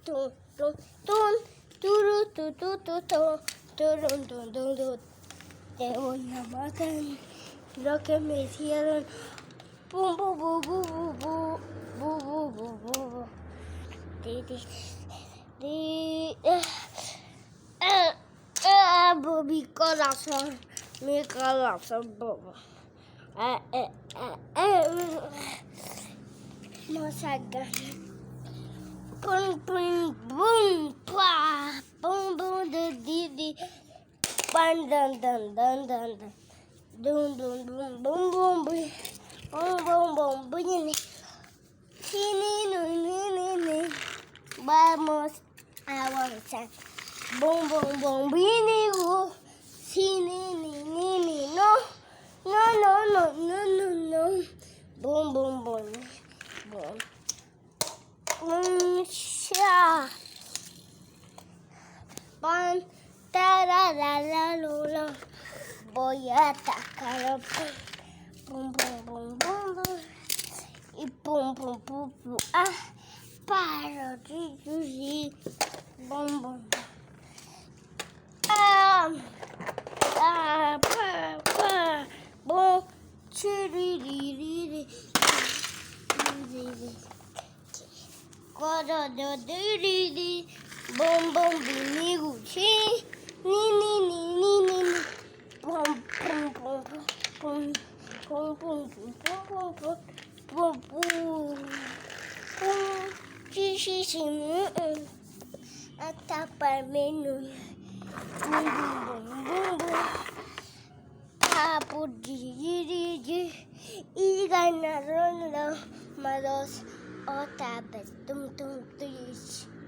Tum, tum, tum, turu, tu, tu, tu, tu, turum, tum, tum, tum. De una matan lo que me hicieron. Bum, bu, bu, bu, bu, bu, bu, bu, bu, bu, bu. Di, di, di, bu, mi corazón, bobo. No sacan. Boom, boom, boom, pa, boom, boom, di, di, bang, dun, dun, dun, dun, dun, dun, dun, boom, boom, boom, boom, boom, boom, boom, boom, sí, ni, vamos a avanzar, boom, boom, boom, vini, sí, ni, no, boom, boom, boom, boom. Sha. Pan, tararararula. Voy a atacar. Pum, pum, pum, pum, pum. Y pum, pum, pum, pum. Ah, paro, sí. Bum, bum. Pa, bum. Chiri. Di, bom, bom, binigo, chi, ni, bom, pum, pum, pum, pum, pum, pum, pum, pum, pum, pum, pum, chi, atapa menu, bum, papo, di, y ganaron los malos otra vez, tum, tum, tum.